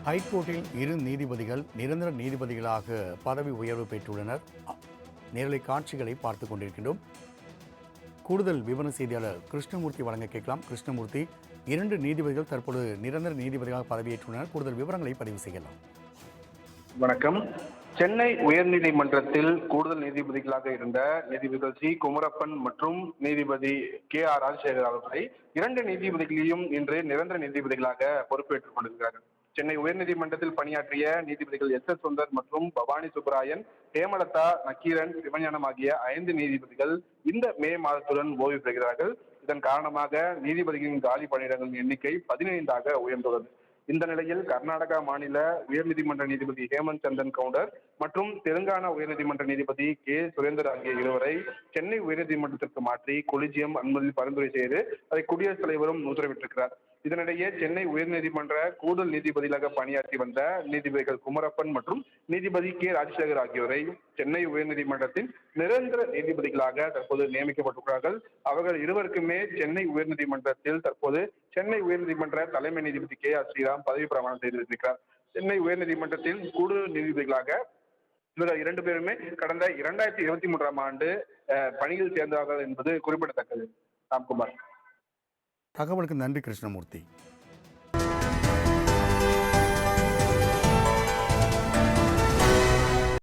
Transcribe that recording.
ஹைகோர்ட்டில் இரு நீதிபதிகள் நிரந்தர நீதிபதிகளாக பதவி உயர்வு பெற்றுள்ளனர். நேரலை காட்சிகளை பார்த்துக் கொண்டிருக்கின்றோம். கூடுதல் விவர செய்தியாளர் கிருஷ்ணமூர்த்தி வழங்க கேட்கலாம். கிருஷ்ணமூர்த்தி, 2 நீதிபதிகள் தற்போது நிரந்தர நீதிபதிகளாக பதவியேற்றுள்ளனர். கூடுதல் விவரங்களை பதிவு செய்யலாம். வணக்கம். சென்னை உயர்நீதிமன்றத்தில் கூடுதல் நீதிபதிகளாக இருந்த நீதிபதிகள் சி குமரப்பன் மற்றும் நீதிபதி KR ராஜசேகர் அவர்களை 2 நீதிபதிகளையும் இன்று நிரந்தர நீதிபதிகளாக பொறுப்பேற்றுக் கொண்டிருக்கிறார்கள். சென்னை உயர்நீதிமன்றத்தில் பணியாற்றிய நீதிபதிகள் SS சுந்தர் மற்றும் பவானி சுப்பராயன், ஹேமலதா, நக்கீரன், சிவஞானம் ஆகிய 5 நீதிபதிகள் இந்த மே மாதத்துடன் ஓய்வு பெறுகிறார்கள். இதன் காரணமாக நீதிபதிகளின் காலி பணியிடங்களின் எண்ணிக்கை 15ஆக உயர்ந்துள்ளது. இந்த நிலையில் கர்நாடகா மாநில உயர்நீதிமன்ற நீதிபதி ஹேமந்த் சந்தன் கவுண்டர் மற்றும் தெலுங்கானா உயர்நீதிமன்ற நீதிபதி சுரேந்தர் ஆகிய இருவரை சென்னை உயர்நீதிமன்றத்திற்கு மாற்றி கொலிஜியம் அனுமதி பரிந்துரை செய்து அதை குடியரசுத் தலைவரும் உத்தரவிட்டிருக்கிறார். இதனிடையே சென்னை உயர்நீதிமன்ற கூடுதல் நீதிபதிகளாக பணியாற்றி வந்த நீதிபதிகள் குமரப்பன் மற்றும் நீதிபதி ராஜசேகர் ஆகியோரை சென்னை உயர்நீதிமன்றத்தின் நிரந்தர நீதிபதிகளாக தற்போது நியமிக்கப்பட்டுள்ளார்கள். அவர்கள் இருவருக்குமே சென்னை உயர்நீதிமன்றத்தில் தற்போது சென்னை உயர்நீதிமன்ற தலைமை நீதிபதி KR ஸ்ரீராம் பதவி பிரமாணம் செய்திருக்கிறார். சென்னை உயர்நீதிமன்றத்தில் கூடுதல் நீதிபதிகளாக இவர்கள் 2 பேருமே கடந்த 2023ஆம் ஆண்டு பணியில் சேர்ந்தார்கள் என்பது குறிப்பிடத்தக்கது. ராம்குமார். தகவலுக்கு நன்றி கிருஷ்ணமூர்த்தி.